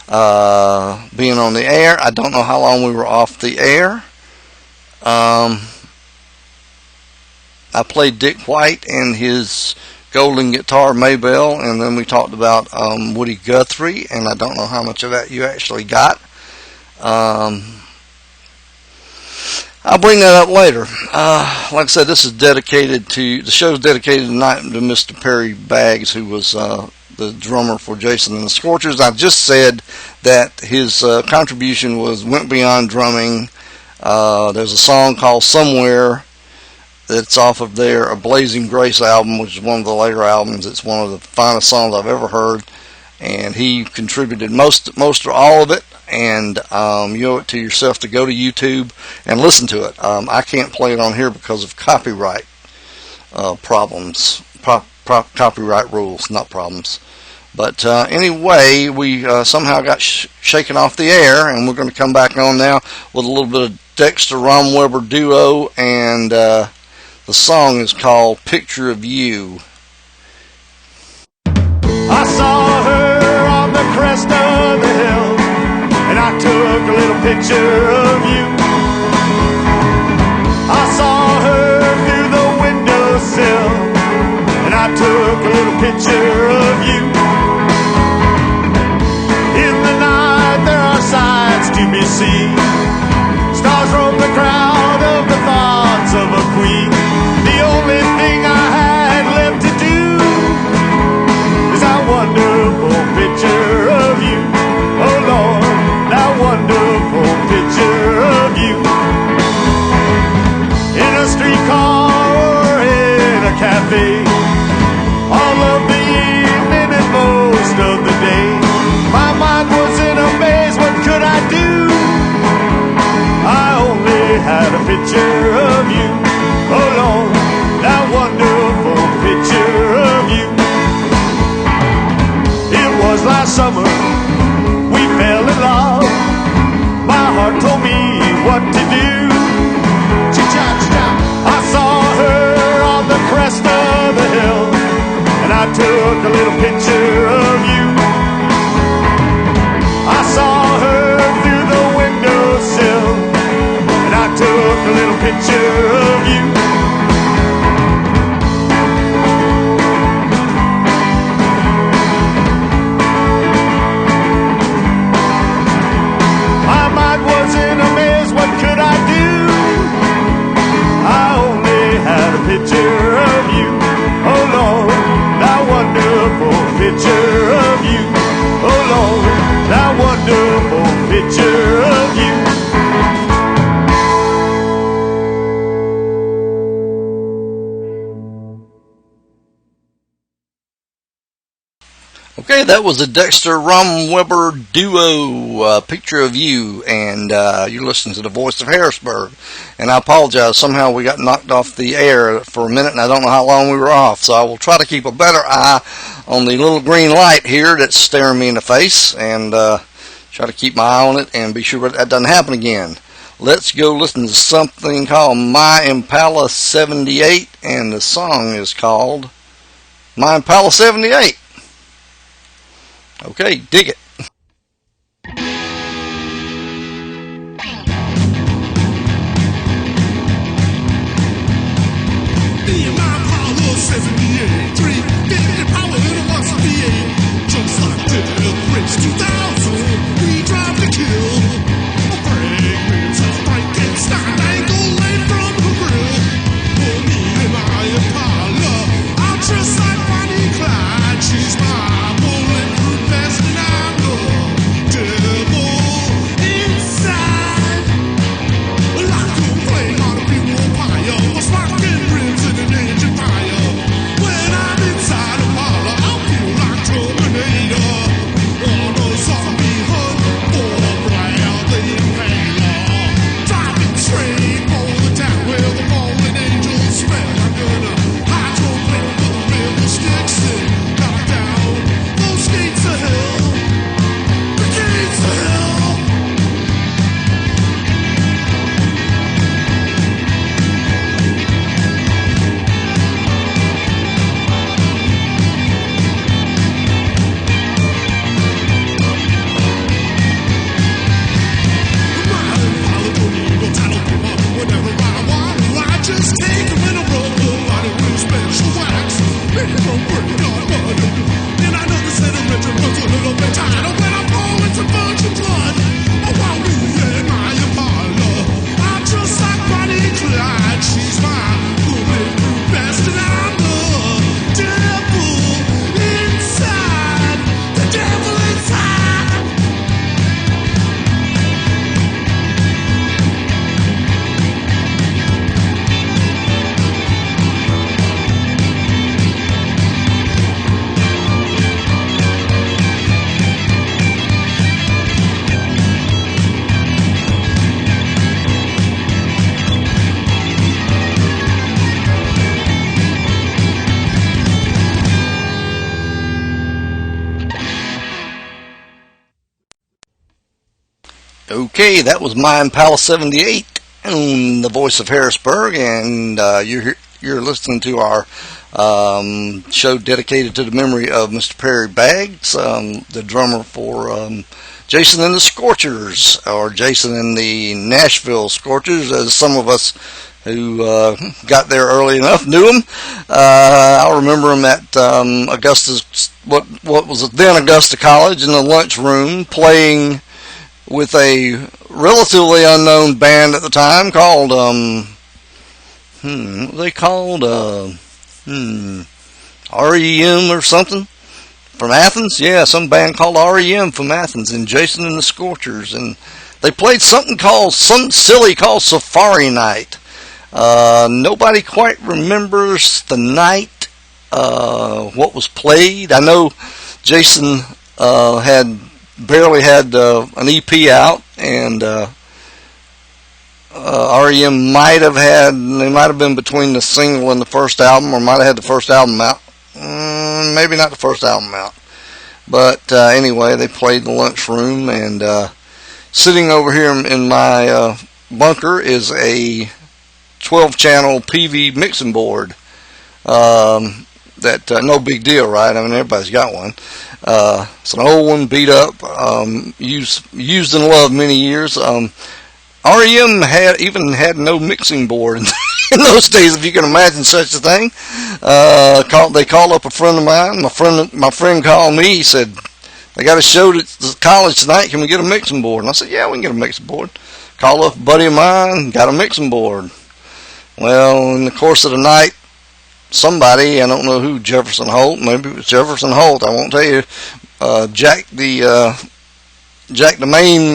being on the air. I don't know how long we were off the air. I played Dick White and his golden guitar Maybell, and then we talked about Woody Guthrie, and I don't know how much of that you actually got. I'll bring that up later. Like I said, this is dedicated to, the show's dedicated tonight to Mr. Perry Baggs, who was the drummer for Jason and the Scorchers. I just said that his contribution went beyond drumming. There's a song called Somewhere that's off of their A Blazing Grace album, which is one of the later albums. It's one of the finest songs I've ever heard, and he contributed most or all of it. And you owe it to yourself to go to YouTube and listen to it. I can't play it on here because of copyright problems, copyright rules, not problems. But anyway, we somehow got shaken off the air, and we're going to come back on now with a little bit of Dexter Romweber duo, and the song is called Picture of You. I saw her on the crest of the hill, and I took a little picture of you. I saw her through the windowsill, and I took a little picture of you. In the night there are sights to be seen. Stars roam the crowd of the thoughts of a queen. The only thing I had left to do is that wonderful picture of you. Oh Lord, that wonderful picture of you. In a streetcar or in a cafe, all of the evening and most of the day, my mind was in a maze. What could I do? I only had a picture of you. Oh Lord, that wonderful picture of you. It was last summer we fell in love. My heart told me what to do. I saw her on the crest of the hill, and I took a little picture of you. I saw her through the windowsill, and I took a little picture of you. My mind was in a maze. What could I do? I only had a picture of you. Oh Lord, that wonderful picture of you. Oh Lord, that wonderful picture of you. Okay, that was the Dexter Romweber duo, Picture of You, and you're listening to the Voice of Harrisburg. And I apologize, somehow we got knocked off the air for a minute, and I don't know how long we were off, so I will try to keep a better eye on the little green light here that's staring me in the face, and try to keep my eye on it and be sure that doesn't happen again. Let's go listen to something called My Impala 78, and the song is called My Impala 78. Okay, dig it. She's my bulletproof vest, and I know Okay, that was Mind Palace 78 on the voice of Harrisburg, and you're listening to our show dedicated to the memory of Mr. Perry Baggs, the drummer for Jason and the Scorchers, or Jason and the Nashville Scorchers, as some of us who got there early enough knew him. I remember him at Augusta's, what was then Augusta College, in the lunchroom, playing with a relatively unknown band at the time called REM or something from Athens. Yeah, some band called REM from Athens, and Jason and the Scorchers, and they played something silly called Safari Night. Nobody quite remembers the night, what was played. I know Jason had barely had an EP out, and REM might have been between the single and the first album, or might have had the first album out. Maybe not the first album out. But anyway, they played the lunchroom, and sitting over here in my bunker is a 12-channel PV mixing board. That no big deal, right? I mean, everybody's got one. It's an old one, beat up, used and loved many years. REM had no mixing board in those days, if you can imagine such a thing. They called up a friend of mine. My friend called me. He said, "They got a show at the college tonight. Can we get a mixing board?" And I said, "Yeah, we can get a mixing board." Called up a buddy of mine, got a mixing board. Well, in the course of the night, somebody, I don't know who, Jefferson Holt, maybe it was Jefferson Holt, I won't tell you, jacked the main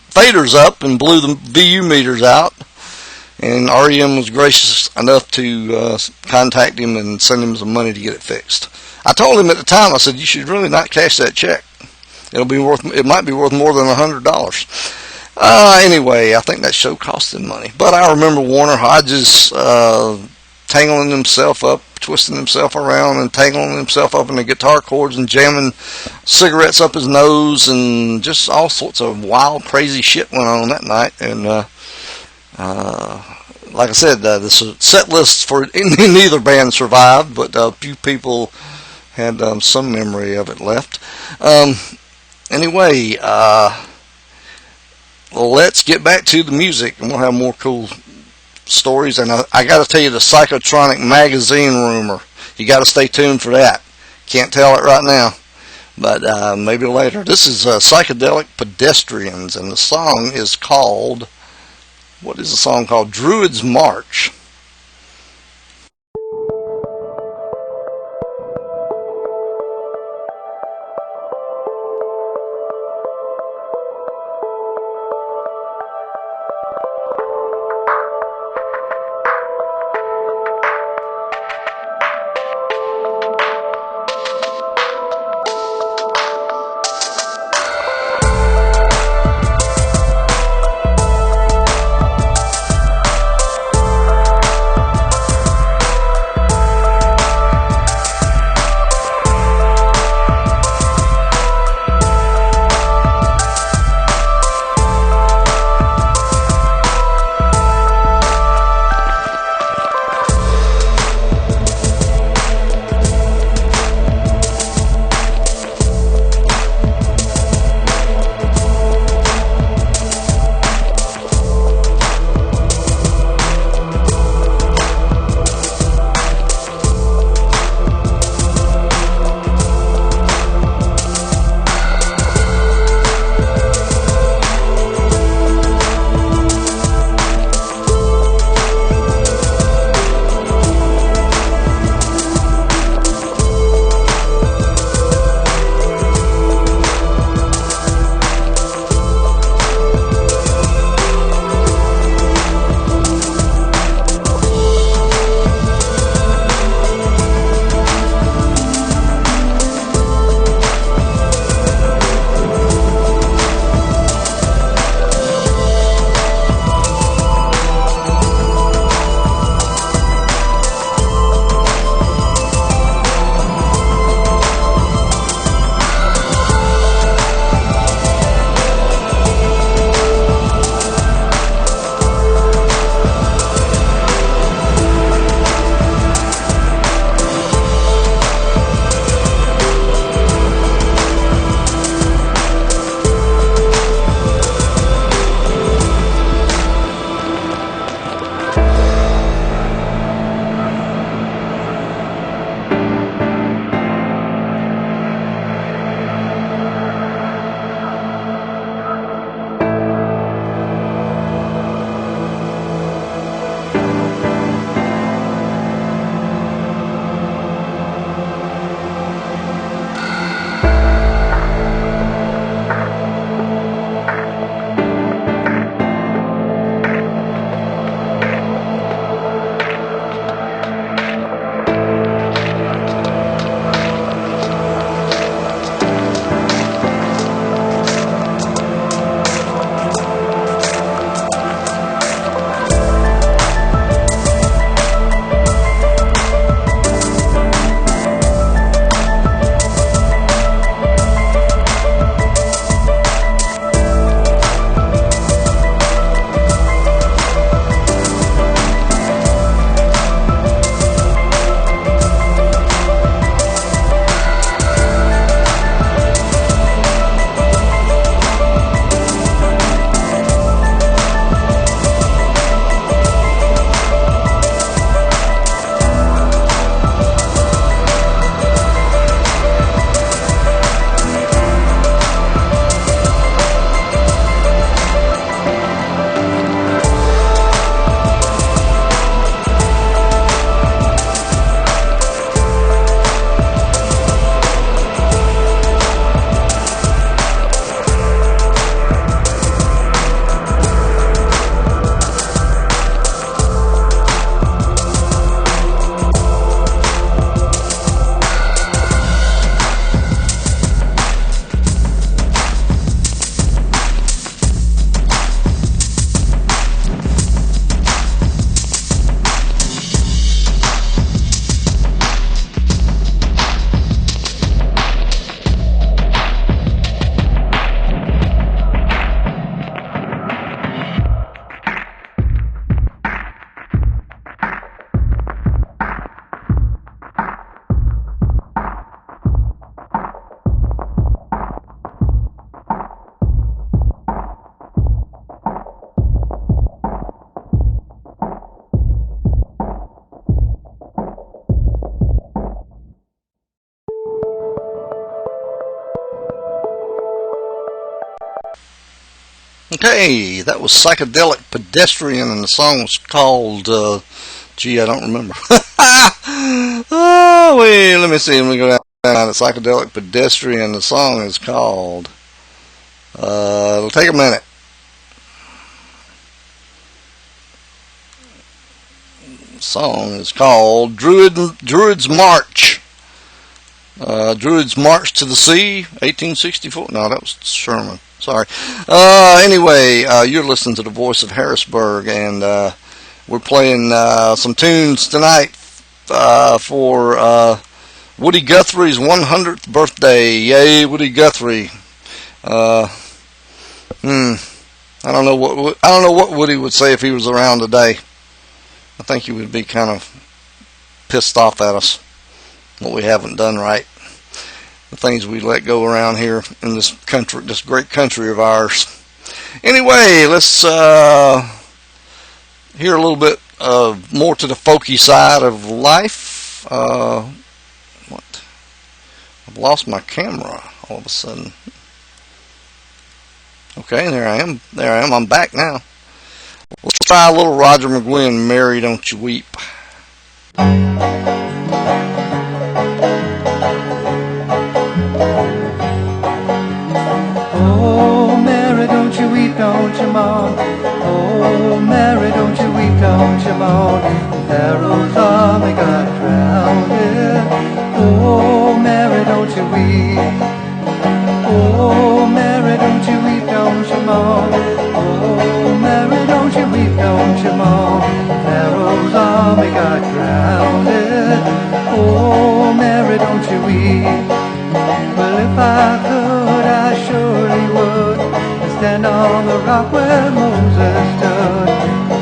faders up and blew the VU meters out, and REM was gracious enough to contact him and send him some money to get it fixed. I told him at the time, I said, "You should really not cash that check. It might be worth more than $100. Anyway, I think that show cost him money. But I remember Warner Hodges tangling himself up, twisting himself around, and tangling himself up in the guitar chords, and jamming cigarettes up his nose, and just all sorts of wild, crazy shit went on that night. And like I said, the set lists for neither band survived, but a few people had some memory of it left. Anyway, let's get back to the music, and we'll have more cool stories. And I got to tell you the Psychotronic magazine rumor. You got to stay tuned for that. Can't tell it right now, but maybe later. This is Psychedelic Pedestrians, and the song is called, what is the song called? Druid's March. Okay, that was Psychedelic Pedestrian, and the song was called, I don't remember. Oh, wait, let me see. Let me go down to Psychedelic Pedestrian. The song is called, it'll take a minute. The song is called Druid's March. Druid's March to the Sea, 1864. No, that was Sherman. Sorry. Anyway, you're listening to the Voice of Harrisburg, and we're playing some tunes tonight for Woody Guthrie's 100th birthday. Yay, Woody Guthrie. I don't know what Woody would say if he was around today. I think he would be kind of pissed off at us, what we haven't done right, the things we let go around here in this country, this great country of ours. Anyway, let's hear a little bit more to the folky side of life. What? I've lost my camera all of a sudden. Okay, there I am. I'm back now. Let's try a little Roger McGuinn, Mary, Don't You Weep. Oh, Mary, don't you weep, don't you mourn. Oh, Mary, don't you weep, don't you mourn. Pharaoh's army got drowned. Oh, Mary, don't you weep. Oh, Mary, don't you weep, don't you mourn. Oh, Mary, don't you weep, don't you mourn. Pharaoh's army got drowned. Oh, Mary, don't you weep. Well, if I could, I surely would stand on the rock where Moses stood.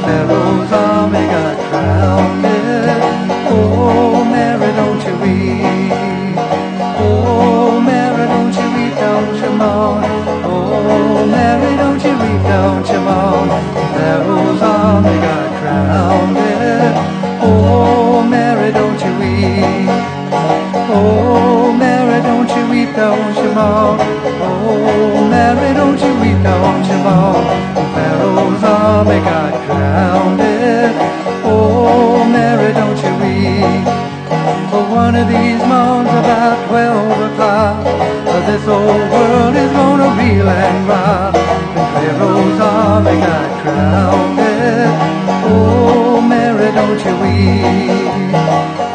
Pharaoh's army got drowned. Oh, Mary, don't you weep. Oh, Mary, don't you weep, don't you mourn. Oh, Mary, don't you weep, don't you mourn. Pharaoh's army got drowned. Oh, Mary, don't you weep. Oh, Mary, don't you weep, don't you mourn. Oh, Mary, don't you weep, don't you mourn. Pharaoh's army got drowned. Oh, Mary, don't you weep. For one of these morns about 12 o'clock, this old world is gonna reel and rock. And Pharaoh's army got drowned. Oh, Mary, don't you weep.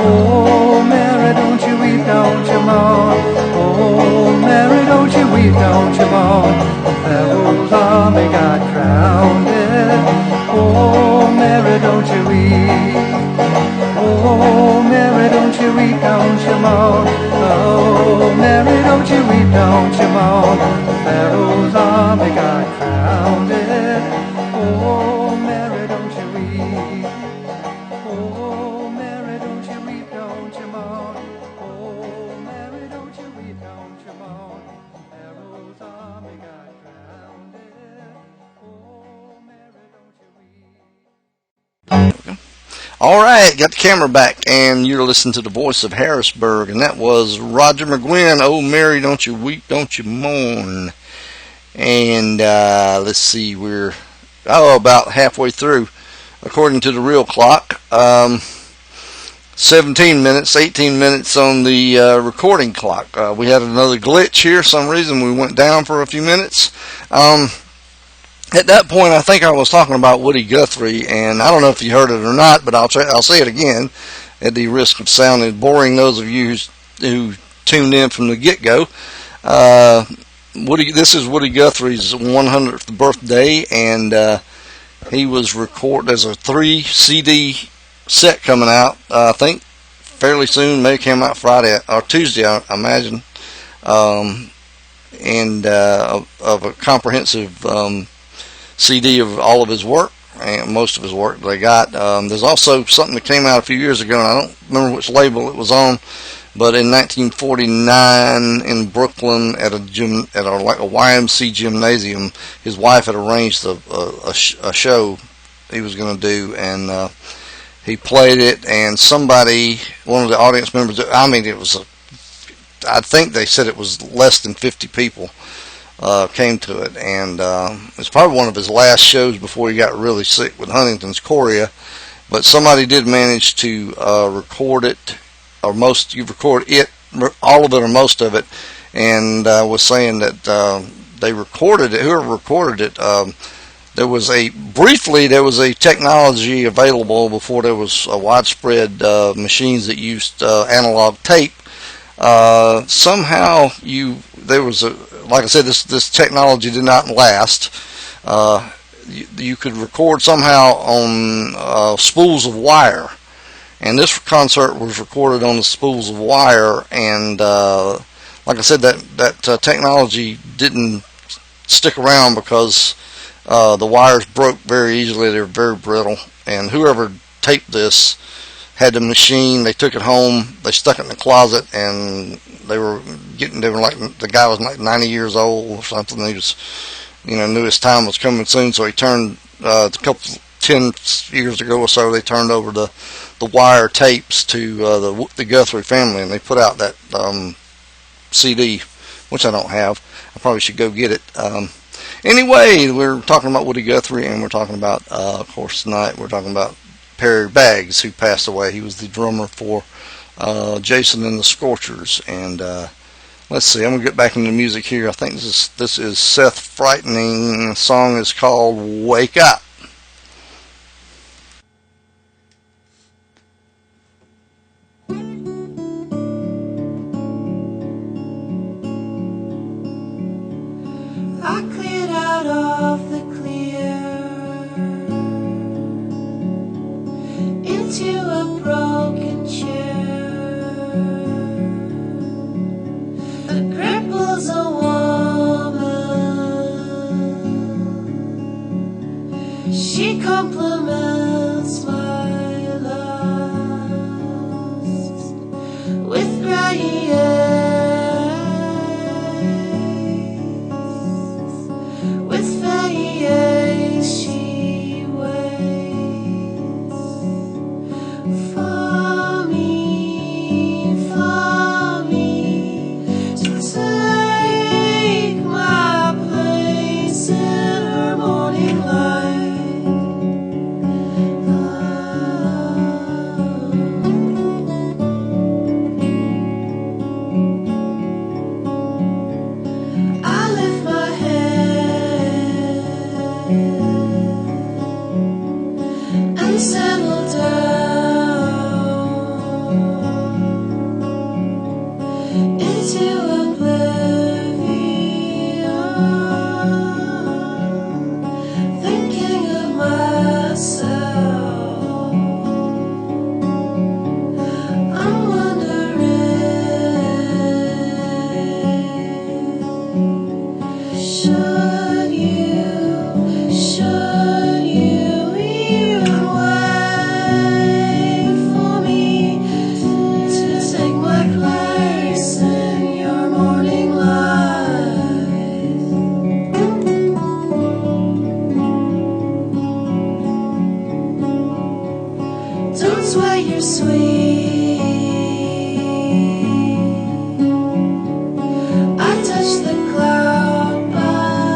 Oh, Mary, don't you weep, don't you mourn. Oh, Mary, don't you weep, don't you mourn. Pharaoh's army got drowned. Oh, Mary, don't you weep. Oh, Mary, don't you weep, don't you mourn. Oh, Mary, don't you weep, don't you mourn. Pharaoh's army got drowned. Oh, Mary, don't you weep. Oh, Mary, don't you weep, don't you mourn. Oh, Mary, don't you weep, don't you mourn. Pharaoh's army got drowned. Oh, Mary, don't you weep. All right, got the camera back, and you're listening to the Voice of Harrisburg, and that was Roger McGuinn, Oh, Mary, Don't You Weep, Don't You Mourn. And let's see, we're about halfway through, according to the real clock. 17 minutes, 18 minutes on the recording clock. We had another glitch here. Some reason we went down for a few minutes. At that point, I think I was talking about Woody Guthrie, and I don't know if you heard it or not, but I'll say it again at the risk of sounding boring those of you who tuned in from the get-go. This is Woody Guthrie's 100th birthday, and he was recorded. There's a 3 CD set coming out, I think fairly soon, may come out Friday or Tuesday, I imagine, and of a comprehensive CD of all of his work, and most of his work they got. There's also something that came out a few years ago, and I don't remember which label it was on, but in 1949 in Brooklyn at a YMC gymnasium, his wife had arranged a show he was going to do, and he played it, and one of the audience members, I think they said it was less than 50 people, came to it, and it's probably one of his last shows before he got really sick with Huntington's chorea. But somebody did manage to record it, or you record it, all of it or most of it, and was saying that they recorded it. Whoever recorded it, there was a technology available before there was a widespread machines that used analog tape. Somehow like I said, this technology did not last. You could record somehow on spools of wire, and this concert was recorded on the spools of wire, and like I said, that technology didn't stick around because the wires broke very easily. They were very brittle, and whoever taped this had the machine. They took it home, they stuck it in the closet, and they were like, the guy was like 90 years old or something. He just, knew his time was coming soon, so he turned, a couple 10 years ago or so, they turned over the wire tapes to the Guthrie family, and they put out that CD, which I don't have. I probably should go get it. Anyway, we're talking about Woody Guthrie, and we're talking about, of course, tonight we're talking about Perry Baggs, who passed away. He was the drummer for Jason and the Scorchers. And let's see, I'm gonna get back into the music here. I think this is Seth Frightening. The song is called "Wake Up." I cleared out of the clear into a broken chair that cripples a woman. She compliments my lust with gray with face she waits for me to take my place in her morning light. I lift my head and settle down into oblivion, thinking of myself. I'm wondering, should you even wait for me to take my place in your morning light? Don't sweat your sweet. I touch the cloud by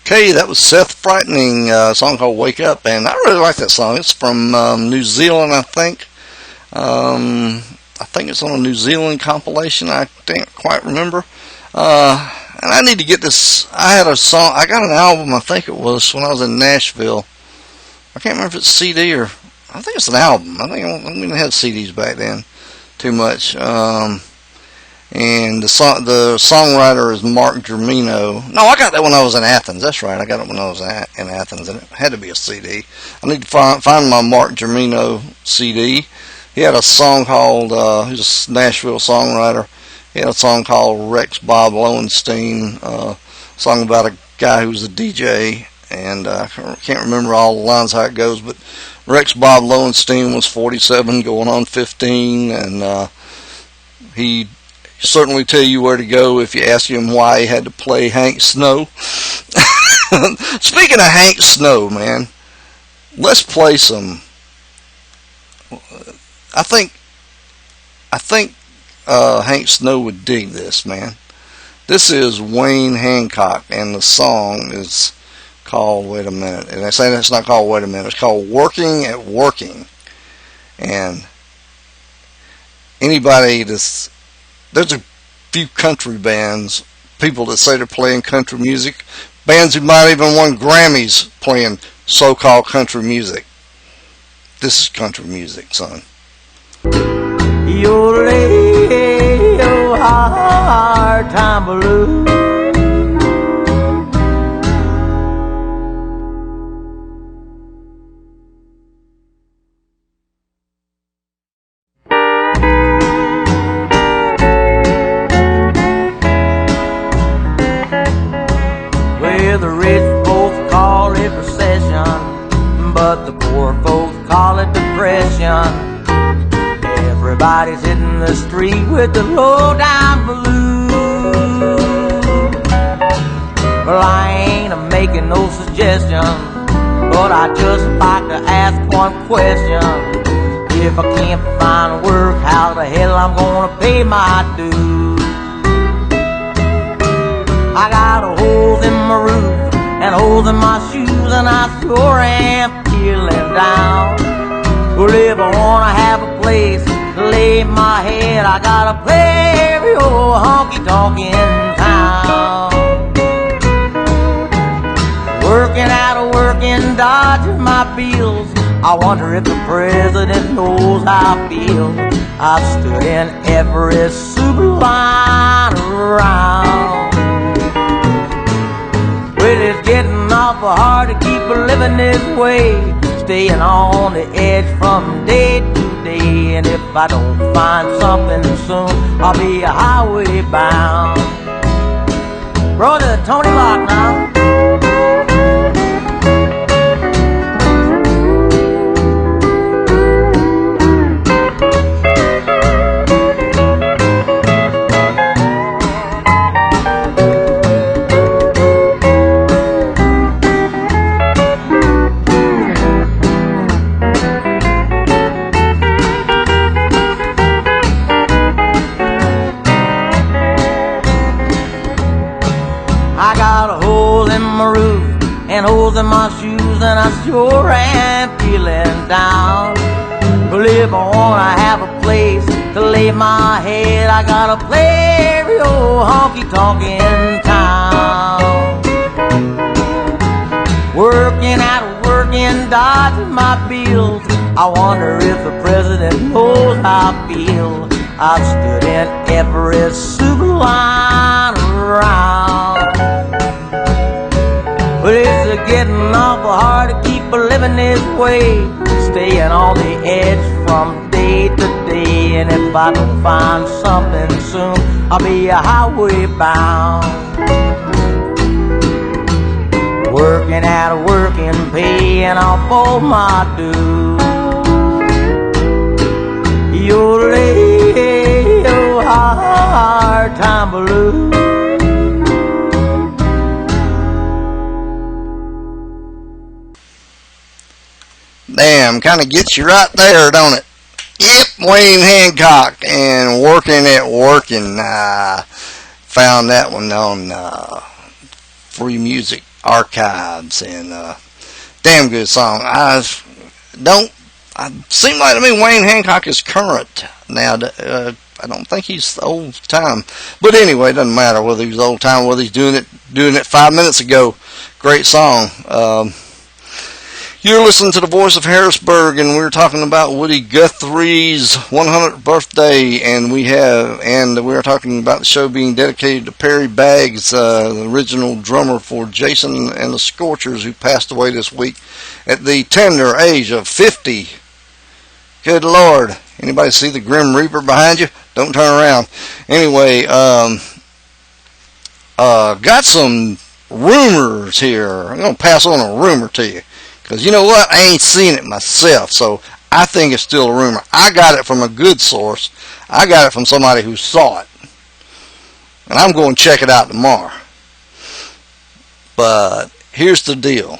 Okay, that was Seth Frightening, a song called Wake Up, and I really like that song. It's from New Zealand, I think. I think it's on a New Zealand compilation. I can't quite remember. And I need to get this. I got an album, I think it was, when I was in Nashville. I can't remember if it's CD or, I think it's an album. I think we didn't have CDs back then too much. And the songwriter is Mark Germino. No, I got that when I was in Athens. That's right. I got it when I was in Athens, and it had to be a CD. I need to find my Mark Germino CD. He had a song called, he's a Nashville songwriter. He had a song called Rex Bob Lowenstein, song about a guy who was a DJ, and I can't remember all the lines how it goes, but Rex Bob Lowenstein was 47 going on 15, and he certainly tell you where to go if you ask him why he had to play Hank Snow. Speaking of Hank Snow, man, let's play some. I think Hank Snow would dig this, man. This is Wayne Hancock, and the song is called, wait a minute, and I say it's not called Wait a Minute, it's called Working at Working. And anybody there's a few country bands, people that say they're playing country music, bands who might even won Grammys playing so-called country music. This is country music, son. You'll lay your hard time blue. Well, the rich folks call it recession, but the poor folks call it depression. Everybody's hitting the street with the low-down blues. Well, I ain't making no suggestions, but I'd just like to ask one question. If I can't find work, how the hell I'm gonna pay my dues? I got holes in my roof and holes in my shoes, and I sure am feeling down. Well, if I wanna have a place to lay my head, I gotta play every old honky-tonk in town. Working out of working, dodging my bills. I wonder if the president knows how I feel. I've stood in every super line around. Well, it's getting awful hard to keep living this way, staying on the edge from day to day. And if I don't find something soon, I'll be a highway bound. Brother Tony Locke now. And holes in my shoes, and I sure am feeling down. Well, if I wanna have a place to lay my head, I gotta play every old honky-tonk in town. Working out, working, dodging my bills. I wonder if the president knows how I feel. I've stood in every super line around. But it's getting awful hard to keep living this way, staying on the edge from day to day. And if I don't find something soon, I'll be a highway bound. Working at a working, paying off all my dues. You'll lay your hard time blue. Damn, kind of gets you right there, don't it? Yep, Wayne Hancock and working. Found that one on Free Music Archives, and damn good song. Seem like to me Wayne Hancock is current now. I don't think he's old time, but anyway, it doesn't matter whether he's old time, whether he's doing it 5 minutes ago. Great song. You're listening to the Voice of Harrisburg, and we're talking about Woody Guthrie's 100th birthday, and we're talking about the show being dedicated to Perry Baggs, the original drummer for Jason and the Scorchers, who passed away this week at the tender age of 50. Good Lord. Anybody see the Grim Reaper behind you? Don't turn around. Anyway, got some rumors here. I'm going to pass on a rumor to you. Because you know what? I ain't seen it myself, so I think it's still a rumor. I got it from a good source. I got it from somebody who saw it. And I'm going to check it out tomorrow. But here's the deal.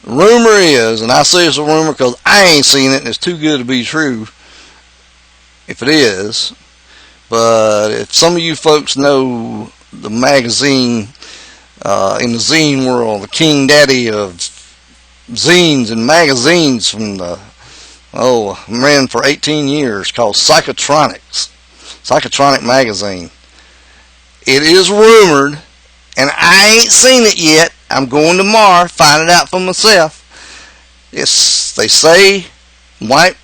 The rumor is, and I say it's a rumor because I ain't seen it and it's too good to be true, if it is. But if some of you folks know the magazine, in the zine world, the king daddy of zines and magazines from ran for 18 years, called Psychotronics, Psychotronic magazine. It is rumored, and I ain't seen it yet. I'm going tomorrow, find it out for myself. They say Mike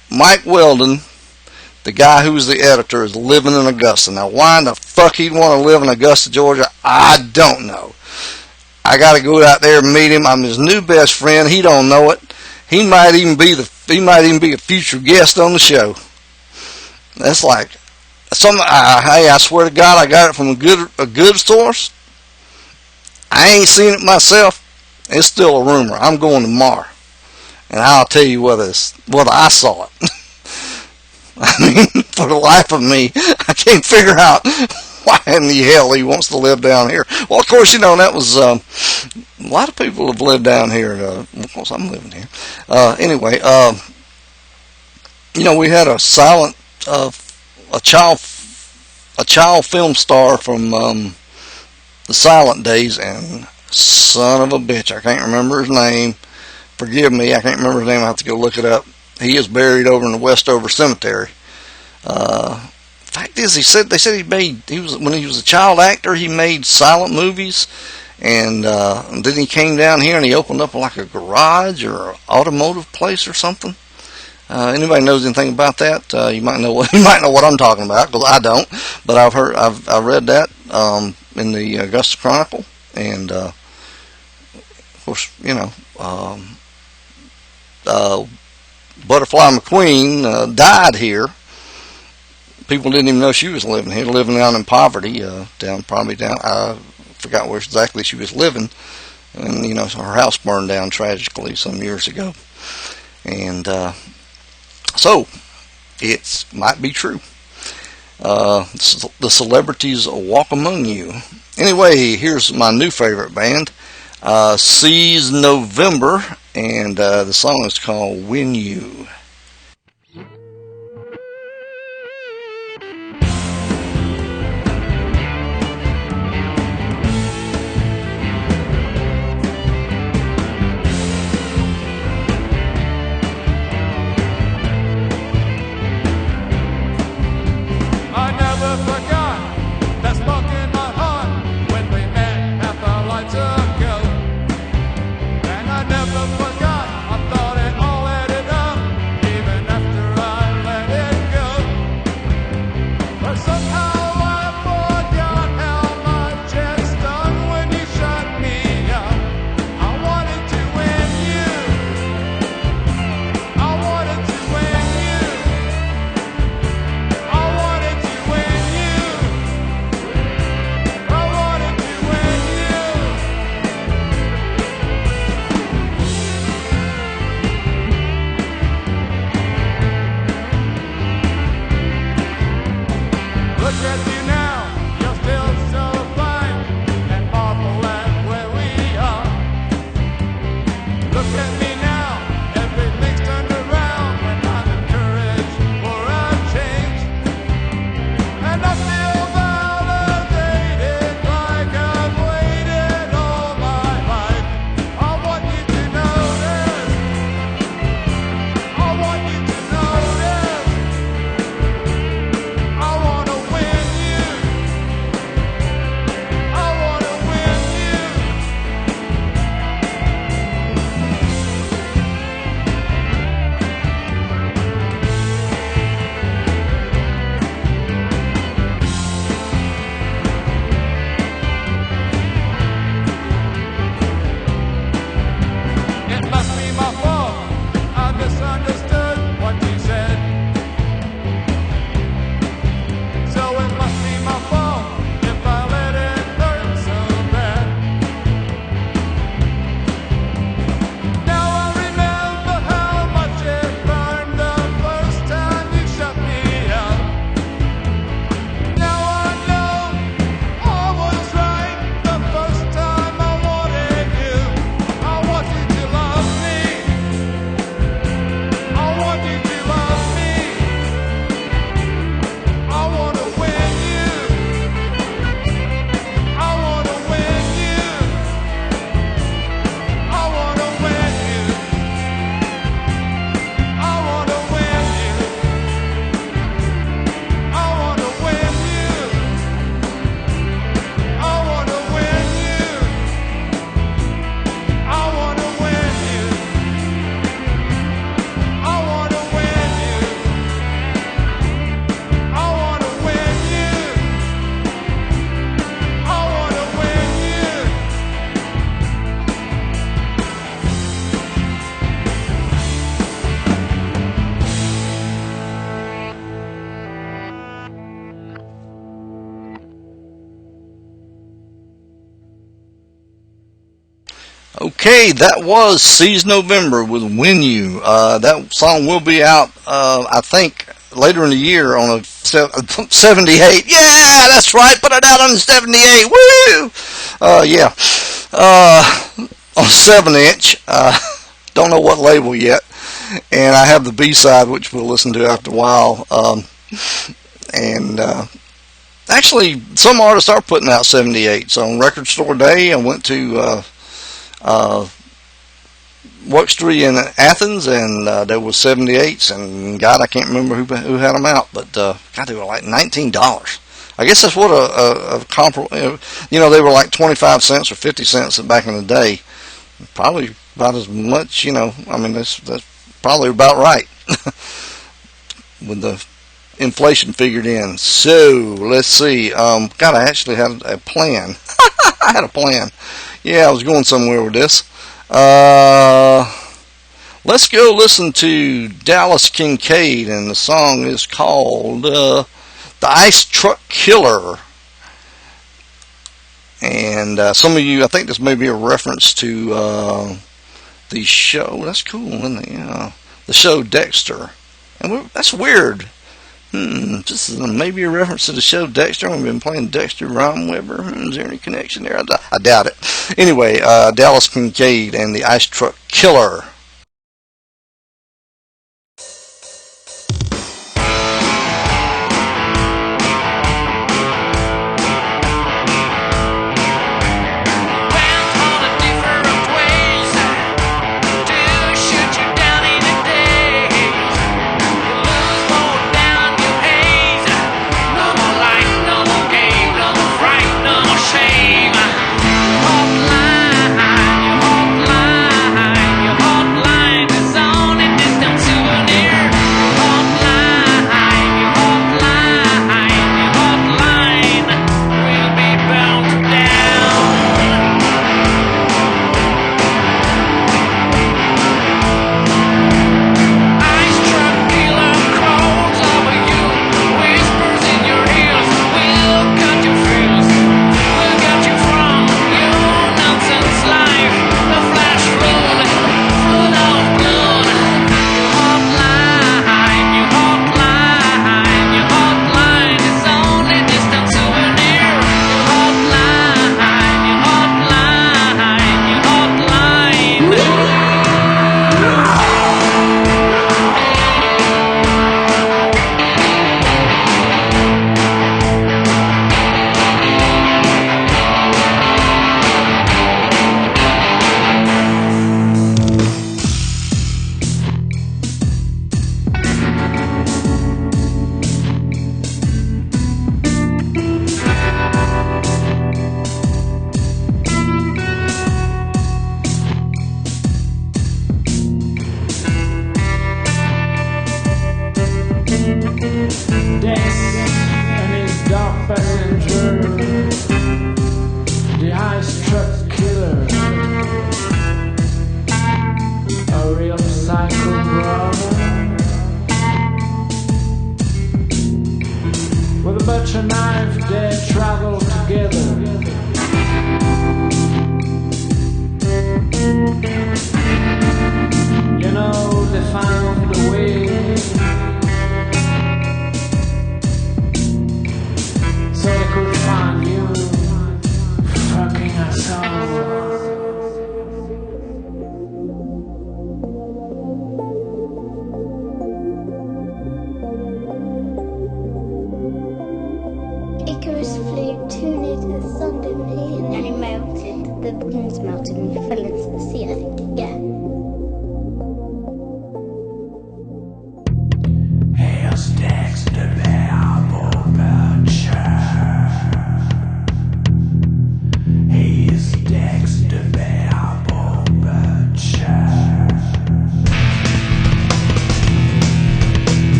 Weldon, the guy who's the editor, is living in Augusta. Now, why the fuck he'd want to live in Augusta, Georgia, I don't know. I got to go out there and meet him. I'm his new best friend. He don't know it. He might even be a future guest on the show. That's like hey, I swear to God, I got it from a good source. I ain't seen it myself. It's still a rumor. I'm going tomorrow, and I'll tell you whether I saw it. I mean, for the life of me, I can't figure out why in the hell he wants to live down here. Well, of course, that was a lot of people have lived down here. Of course, I'm living here. Anyway, we had a child film star from the silent days, and son of a bitch, I can't remember his name. Forgive me, I can't remember his name. I have to go look it up. He is buried over in the Westover Cemetery. Fact is, they said when he was a child actor, he made silent movies, and then he came down here and he opened up like a garage or automotive place or something. Anybody knows anything about that? You might know what I'm talking about, because I don't. But I've read that in the Augusta Chronicle, and of course, Butterfly McQueen died here. People didn't even know she was living here, living down in poverty, I forgot where exactly she was living, and her house burned down tragically some years ago, and so it might be true. The celebrities walk among you. Anyway, here's my new favorite band, Seize November, and the song is called When You. And I never forgot, I thought it all added up. Okay, that was Seize November with When You. That song will be out, I think, later in the year on a 78. Yeah, that's right. Put it out on the 78. Woo! Yeah. On 7-inch. Don't know what label yet. And I have the B-side, which we'll listen to after a while. Actually, some artists are putting out 78s. On Record Store Day, I went to Wuxtry in Athens, and there was 78s, and God, I can't remember who had them out, but God, they were like $19. I guess that's what a comparable, they were like 25 cents or 50 cents back in the day. Probably about as much, that's probably about right with the inflation figured in. So let's see. God, I actually had a plan. I had a plan. Yeah, I was going somewhere with this. Let's go listen to Dallas Kincaid, and the song is called The Ice Truck Killer. And some of you, I think this may be a reference to the show. That's cool, isn't it? Yeah. The show Dexter. And that's weird. This is maybe a reference to the show Dexter. We've been playing Dexter Romweber. Is there any connection there? I doubt it. Anyway, Dallas Kincaid and the Ice Truck Killer.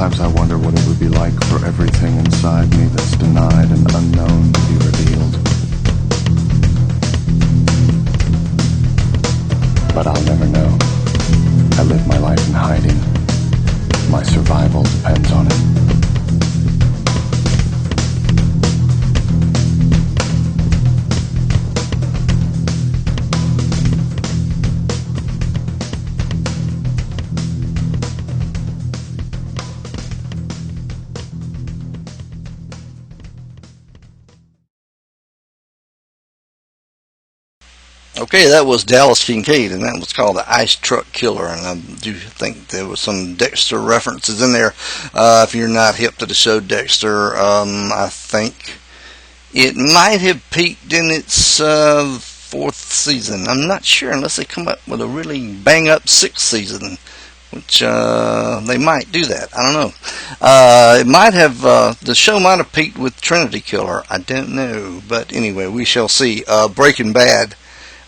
Sometimes I wonder what it would be like for everything inside me that's denied and unknown to be revealed. But I'll never know. I live my life in hiding. My survival depends on it. Okay, that was Dallas Kincaid, and that was called The Ice Truck Killer, and I do think there was some Dexter references in there. If you're not hip to the show Dexter, I think it might have peaked in its fourth season. I'm not sure, unless they come up with a really bang-up sixth season, which they might do that. I don't know. It might have, the show might have peaked with Trinity Killer. I don't know, but anyway, we shall see. Breaking Bad.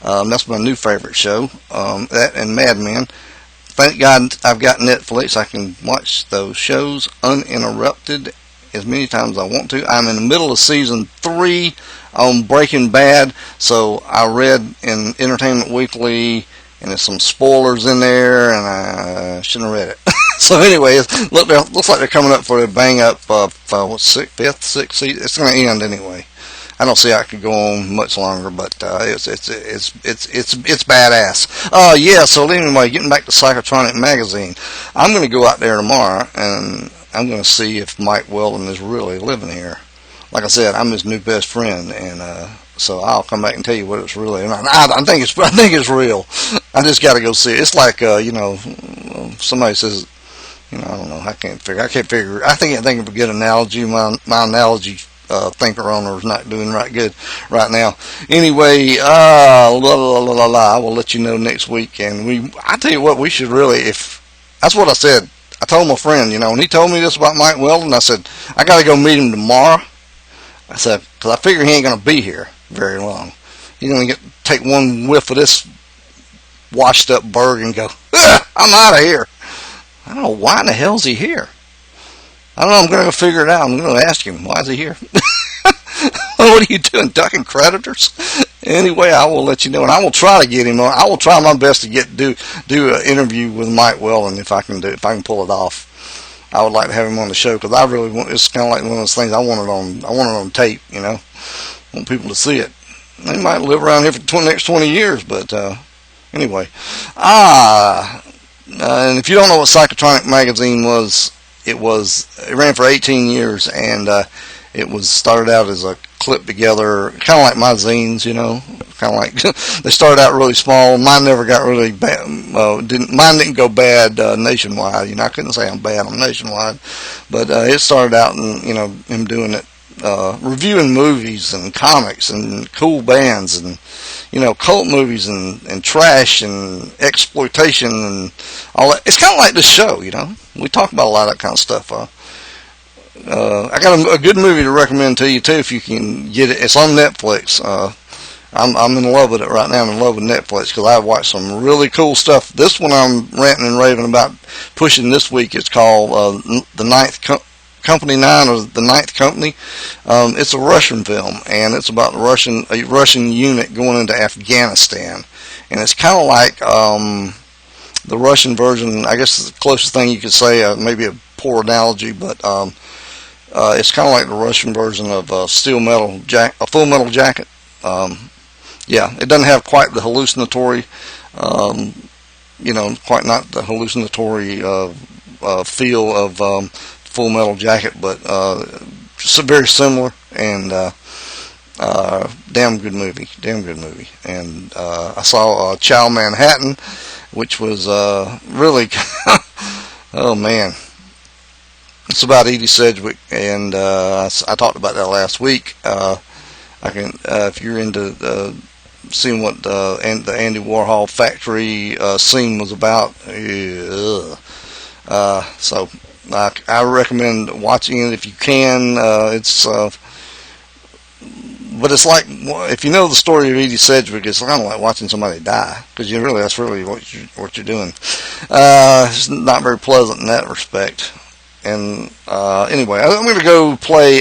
That's my new favorite show, that and Mad Men. Thank God I've got Netflix. I can watch those shows uninterrupted as many times as I want to. I'm in the middle of season 3 on Breaking Bad, so I read in Entertainment Weekly, and there's some spoilers in there, and I shouldn't have read it. So anyway, looks like they're coming up for a bang up, fifth, sixth season. It's going to end anyway. I don't see how it could go on much longer, but it's badass. Yeah. So anyway, getting back to Psychotronic Magazine, I'm going to go out there tomorrow, and I'm going to see if Mike Weldon is really living here. Like I said, I'm his new best friend, and so I'll come back and tell you what it's really. And I think it's real. I just got to go see it. It's like somebody says, I don't know. I can't figure. I think of a good analogy. My analogy thinker owner is not doing right good right now. Anyway, I will let you know next week. And I tell you what, we should really, if that's what I said. I told my friend, when he told me this about Mike Weldon, I said, I got to go meet him tomorrow. I said, because I figure he ain't going to be here very long. He's going to take one whiff of this washed up burg and go, I'm out of here. I don't know, why in the hell's he here? I don't know, I'm going to go figure it out. I'm going to ask him, why is he here? What are you doing, ducking creditors? Anyway, I will let you know, and I will try to get him on. I will try my best to do an interview with Mike Weldon if I can pull it off. I would like to have him on the show, because I really want. It's kind of like one of those things I want it on tape. I want people to see it. They might live around here for the next 20 years, but anyway. And if you don't know what Psychotronic Magazine was, it ran for 18 years, and it was started out as a clip together, kind of like my zines, kind of like they started out really small. Mine never got really bad. Mine didn't go bad nationwide. I couldn't say I'm bad on nationwide, but it started out in him doing it, reviewing movies and comics and cool bands and cult movies and trash and exploitation and all that. It's kind of like this show. We talk about a lot of that kind of stuff. I got a good movie to recommend to you too, if you can get it. It's on Netflix. I'm in love with it right now. I'm in love with Netflix because I've watched some really cool stuff. This one I'm ranting and raving about pushing this week. It's called The Ninth Company 9, or The Ninth Company. It's a Russian film, and it's about a Russian unit going into Afghanistan, and it's kind of like the Russian version. I guess it's the closest thing you could say. Maybe a poor analogy, but it's kind of like the Russian version of a Full Metal Jacket. Yeah, it doesn't have quite the hallucinatory, quite not the hallucinatory feel of Full Metal Jacket, but just very similar, and damn good movie. And I saw Chow Manhattan, which was really, oh man. It's about Edie Sedgwick, and I talked about that last week. If you're into seeing what the Andy Warhol factory scene was about, so I recommend watching it if you can. But it's like, if you know the story of Edie Sedgwick, it's kind of like watching somebody die, because that's really what you're doing. It's not very pleasant in that respect. And anyway, I'm going to go play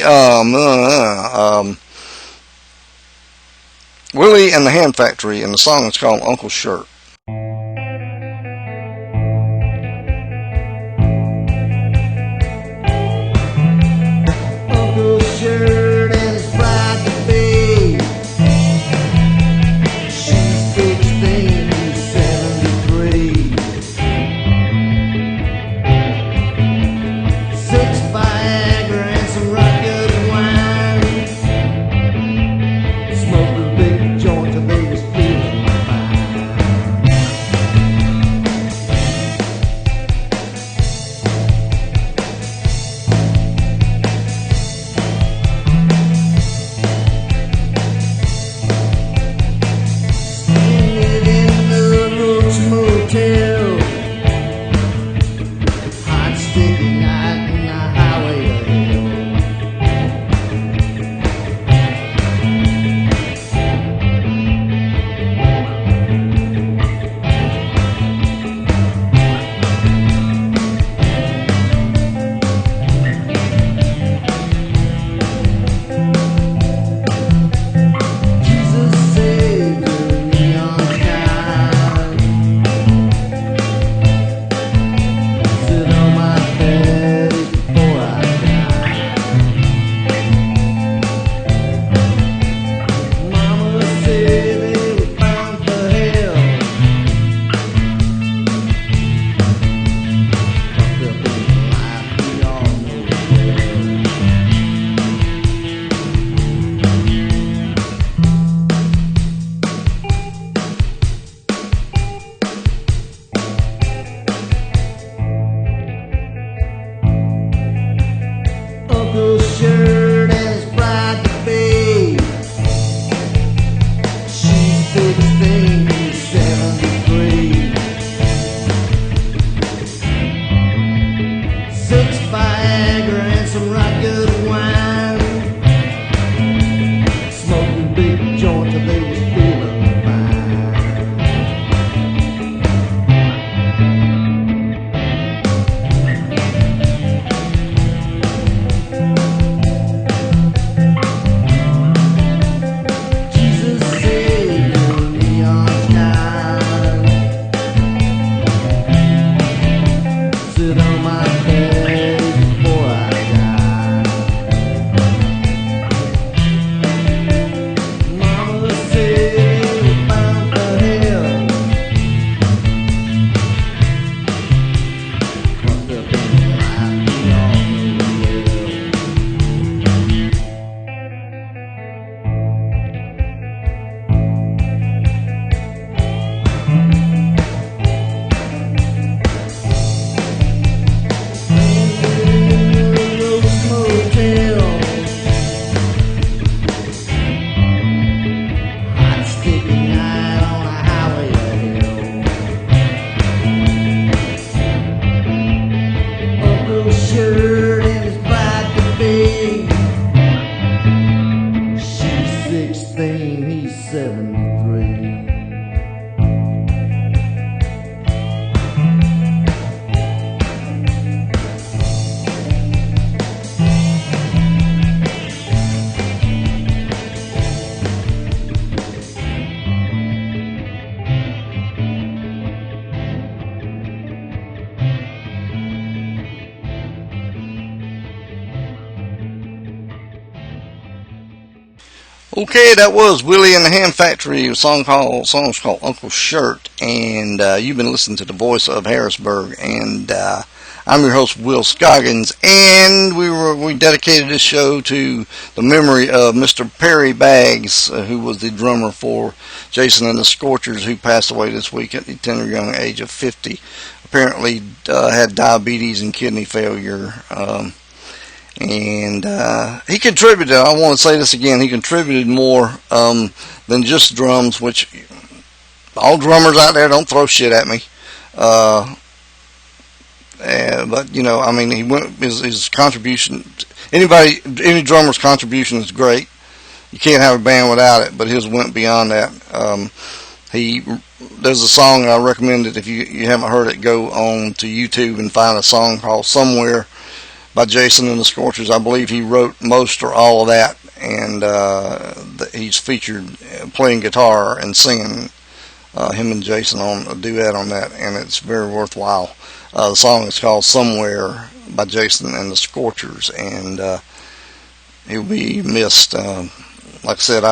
Willie and the Ham Factory, and the song is called Uncle Shirt. Uncle Shirt and his bride to be. She's 16, he's 73. 6 Viagra and some rugged wine. Smoked a big joint till they was feeling fine. Standing in the Roach Motel, hot sticky night in the highway of hell. Jesus saved the neon sky. Sit on my bed before I die. Mama said they were bound for hell. Fucked up in the life we all know well. Uncle Shirt and his bride to be. She's 16, he's 73. 6 Viagra and some rugged wine. Smoking big joint till they was feeling fine. Jesus saved the neon sky. Sit on my bed before I die. Mama said we're bound for hell. Fucked up in the life we all know well. Roach Motel, hot sticky night on a highway of hell. Uncle Shirt and his bride to be. She's 16, he's 73. Okay, that was Willie and the Ham Factory, a song's called Uncle Shirt, and you've been listening to the voice of Harrisburg, and I'm your host, Will Scoggins, and we dedicated this show to the memory of Mr. Perry Baggs, who was the drummer for Jason and the Scorchers, who passed away this week at the tender young age of 50. Apparently had diabetes and kidney failure. And he contributed, I want to say this again, he contributed more than just drums, which all drummers out there, don't throw shit at me. But, you know, I mean, his contribution, any drummer's contribution is great. You can't have a band without it, but his went beyond that. There's a song I recommend that if you haven't heard it, go on to YouTube and find a song called Somewhere by Jason and the Scorchers. I believe he wrote most or all of that, and he's featured playing guitar and singing, him and Jason on a duet on that, and it's very worthwhile. The song is called Somewhere by Jason and the Scorchers, and he'll be missed. Like I said,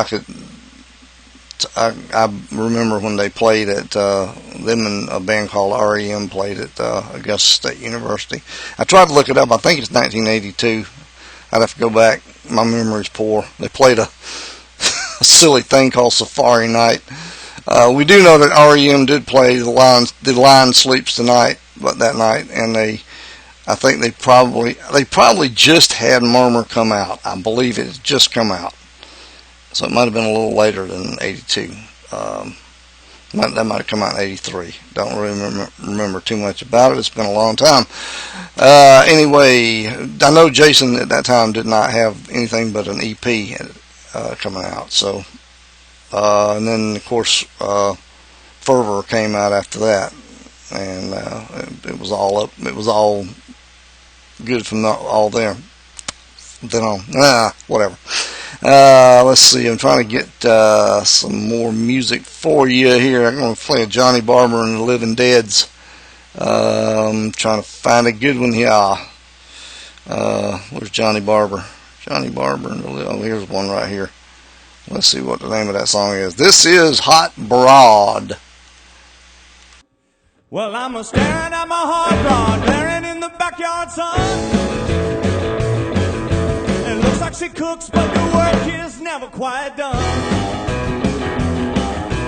I remember when they played at them and a band called REM played at Augusta State University. I tried to look it up. I think it's 1982. I'd have to go back. My memory's poor. They played a silly thing called Safari Night. We do know that REM did play the Lion Sleeps Tonight, but that night, and I think they probably just had Murmur come out. I believe it had just come out. So it might have been a little later than 82. That might have come out in 83. Don't really remember too much about it. It's been a long time. Anyway, I know Jason at that time did not have anything but an EP coming out. So, and then of course, Fervor came out after that, and it was all up. It was all good from all there. Then on, whatever. Let's see, I'm trying to get some more music for you here. I'm going to play a Johnny Barber and the Living Deads. Trying to find a good one here. Where's Johnny Barber? Johnny Barber and the Living... Oh, here's one right here. Let's see what the name of that song is. This is Hot Broad. Well, I'm staring at my hot rod, glaring in the backyard sun. She cooks, but the work is never quite done.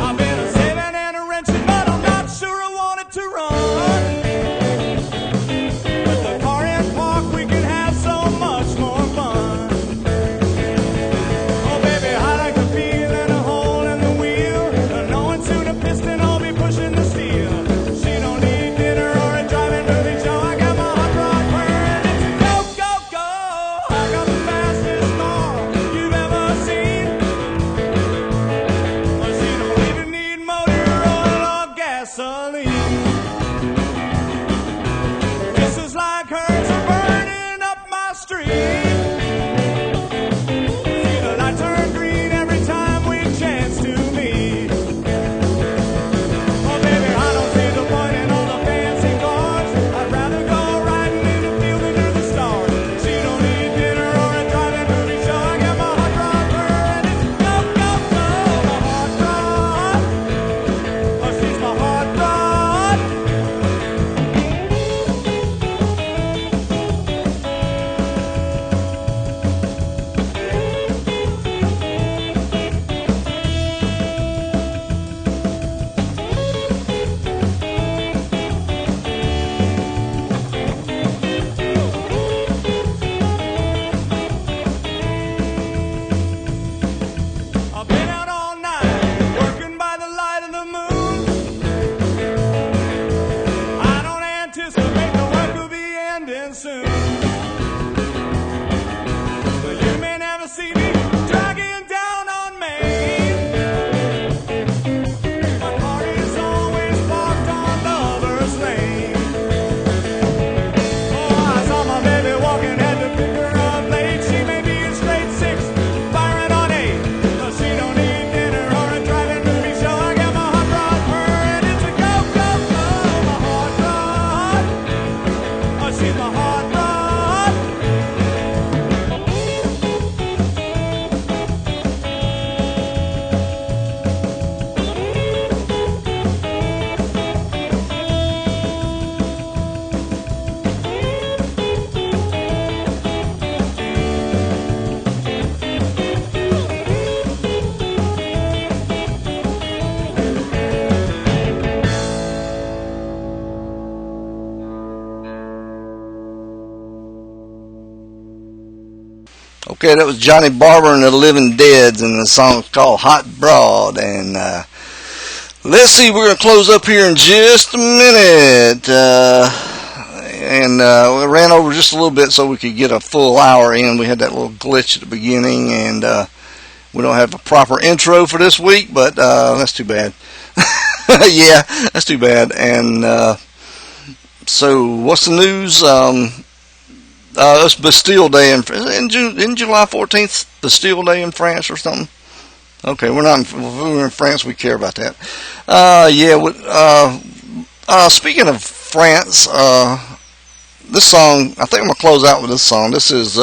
I've been a saving and a wrenching, but I'm not sure I want it to run. With the car in park, we can have so much more fun. Oh, baby, I like the feeling, a hole in the wheel, knowing soon a piston I'll be pushing the steel. She don't need dinner or a driving movie show. I got my hot rod purring, it's a go, go, go. I got the fastest you've ever seen. She don't even need motor oil or gasoline. This is like hers are burning up my street. See the light turn green every time we chance to meet. Oh baby, I don't see the point in all the fancy cars. I'd rather go riding in the field under the stars. She don't need dinner or a driving movie show. I got my hot rod purring, it's go, go, go. My hot rod, oh she's my hot rod. I've been out all night, working by the light of the moon. I don't anticipate the work will be ending soon. But you may never see me dragging down on Main. My car is always parked on Lover's Lane. Oh, I saw my baby walking, had to pick her up late. She may be in straight six, firing on eight. No, she don't need dinner or a driving movie show. I got my hot rod purring, it's a go, go, go. My hot rod, oh she's my hot rod. Okay, that was Johnny Barber and the Living Deads, and the song's called Hot Broad. And let's see, we're going to close up here in just a minute. We ran over just a little bit so we could get a full hour in. We had that little glitch at the beginning, and we don't have a proper intro for this week, but that's too bad. Yeah, that's too bad. And so what's the news? It's Bastille Day in July 14th, Bastille Day in France or something. Okay, we're not. If we're in France, we care about that. Speaking of France, this song, I think I'm gonna close out with this song. This is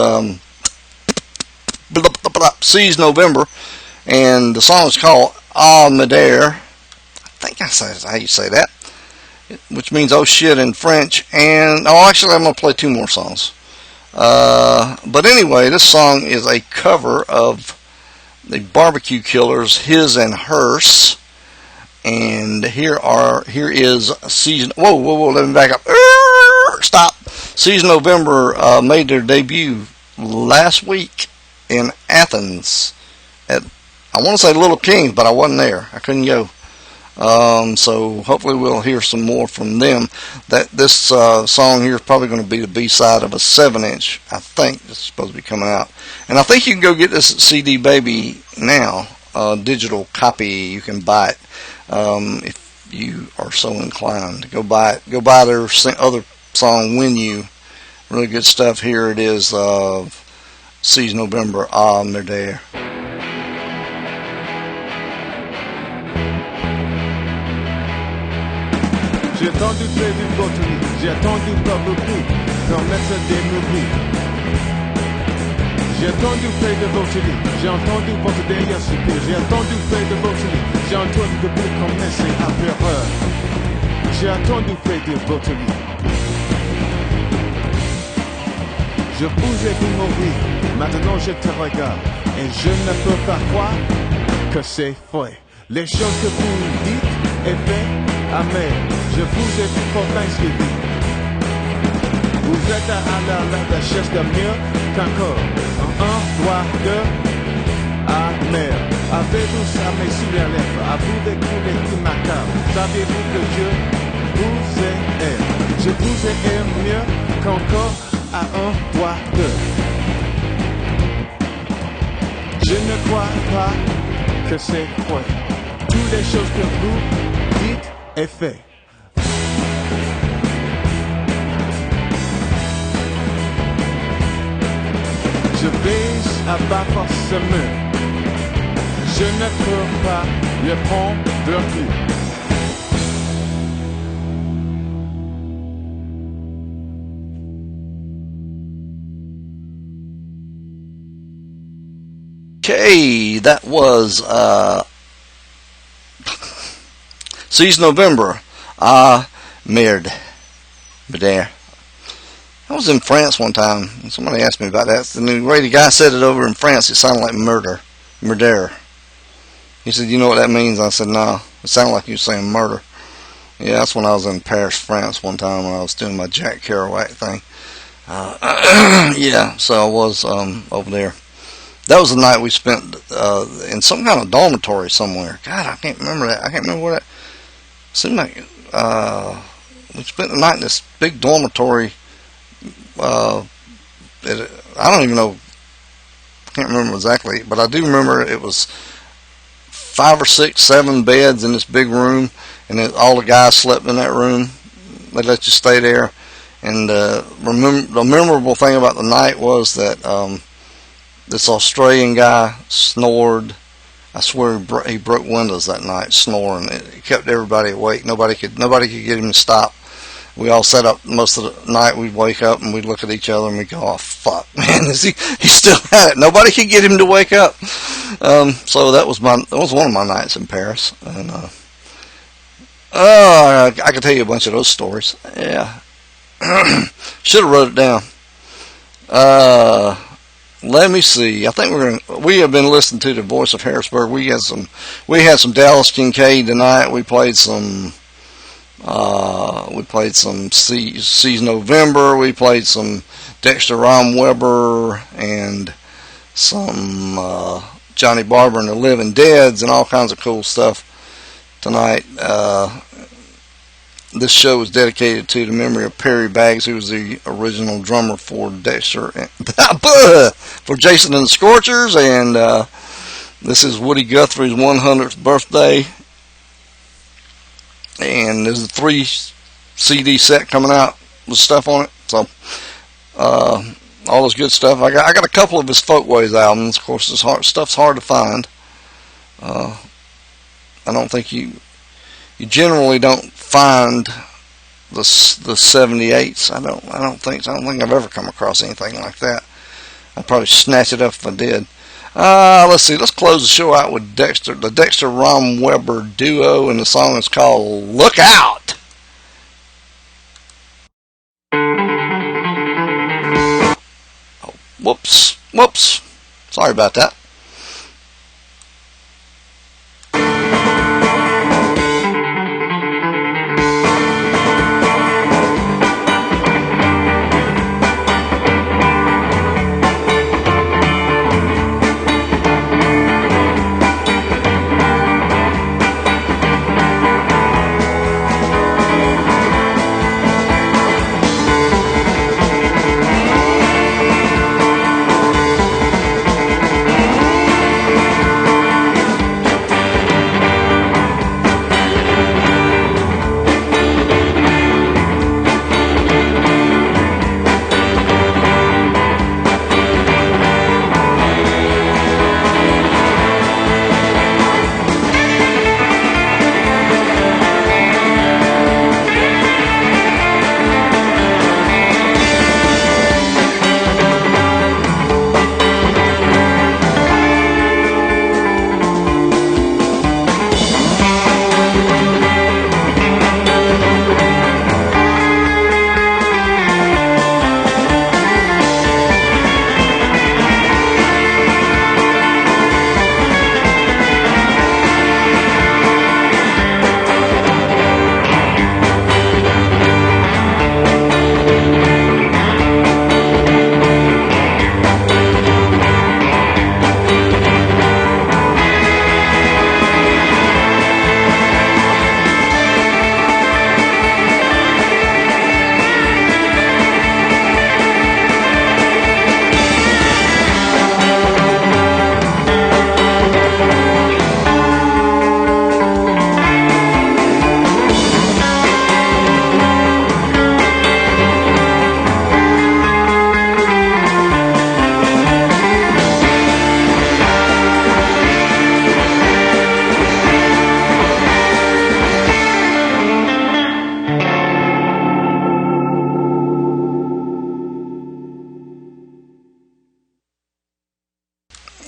Seize November, and the song is called Ah Madère. I think that's how you say that, which means oh shit in French. And actually, I'm gonna play two more songs. But anyway, this song is a cover of the Barbecue Killers, His and Hers. And here is Season. Whoa, let me back up. Stop. Season November made their debut last week in Athens at, I want to say Little Kings, but I wasn't there. I couldn't go. So hopefully we'll hear some more from them. This song here is probably going to be the B-side of a 7-inch. I think it's supposed to be coming out. And I think you can go get this at CD Baby now. Digital copy, you can buy it if you are so inclined. Go buy it. Go buy their other song, When You. Really good stuff. Here it is. Seize November. Ah, they're there. J'ai attendu près du Gautry, j'ai attendu pas beaucoup, comme mettre des movies. J'ai attendu près de Gautry, j'ai entendu votre derrière soupir. J'ai attendu près de Gautry, j'ai entendu que vous commencez à faire peur. J'ai attendu près de Gautry. Je vous ai vu mourir, maintenant je te regarde, et je ne peux pas croire que c'est vrai. Les choses que vous dites et faites, amen. Je vous ai vu pour Thanksgiving. Vous êtes à la recherche de mieux qu'encore. Un, trois, deux, amen. Avez-vous ça, mes sur les lèvres? Avez-vous les coups macabres? Savez-vous que je vous aime? Je vous aime mieux qu'encore à un, trois, deux. Je ne crois pas que c'est vrai. Toutes les choses que vous dites et faites. Je baisse à bas forcément. Je ne peux pas le prendre plus. Okay, that was Seize November. Ah, merde. Madère. I was in France one time, and somebody asked me about that. And the way the guy said it over in France, it sounded like murder. Murder. He said, you know what that means? I said, no. It sounded like you were saying murder. Yeah, that's when I was in Paris, France one time when I was doing my Jack Kerouac thing. Yeah, so I was over there. That was the night we spent in some kind of dormitory somewhere. God, I can't remember that. I can't remember where that. Seemed like we spent the night in this big dormitory. I don't even know. Can't remember exactly, but I do remember it was 5 or 6, 7 beds in this big room, and all the guys slept in that room. They let you stay there. And the memorable thing about the night was that this Australian guy snored. I swear he broke windows that night, snoring. It kept everybody awake. Nobody could get him to stop. We all sat up most of the night. We'd wake up and we'd look at each other and we'd go, "Oh fuck, man, he still had it." Nobody could get him to wake up. So that was one of my nights in Paris. And I could tell you a bunch of those stories. Yeah, should have wrote it down. Let me see. I think we have been listening to the Voice of Harrisburg. We had some Dallas Kincaid tonight. We played some Seize November. We played some Dexter Romweber and some Johnny Barber and the Living Deads and all kinds of cool stuff tonight. This show is dedicated to the memory of Perry Baggs, who was the original drummer for Dexter and for Jason and the Scorchers, and this is Woody Guthrie's 100th birthday, and there's a 3 CD set coming out with stuff on it. So all this good stuff. I got a couple of his Folkways albums. Of course, stuff's hard to find. I don't think you generally don't find the 78s. I don't think I've ever come across anything like that. I'd probably snatch it up if I did. Let's see. Let's close the show out with the Dexter Rom Weber duo, and the song is called "Look Out." Oh, whoops. Sorry about that.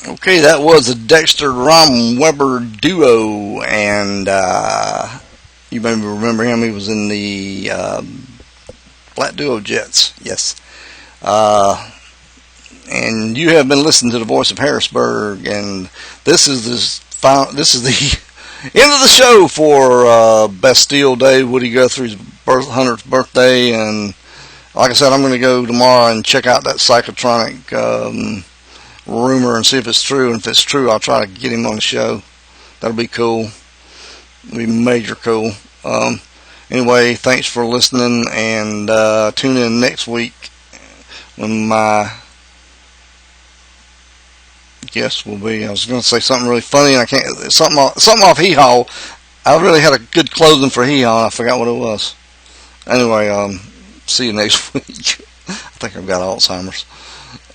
Okay, that was the Dexter Rom Weber duo, and you may remember him. He was in the Black Duo Jets, yes. And you have been listening to the Voice of Harrisburg, and this is the end of the show for Bastille Day, Woody Guthrie's 100th birthday, and like I said, I'm going to go tomorrow and check out that Psychotronic rumor and see if it's true, and if it's true, I'll try to get him on the show. That'll be cool. It'll be major cool. Anyway, thanks for listening, and tune in next week when my guest will be, I was going to say something really funny, and I can't, something off Hee Haw. I really had a good closing for Hee Haw, and I forgot what it was. Anyway, see you next week. I think I've got Alzheimer's.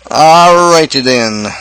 Alrighty then.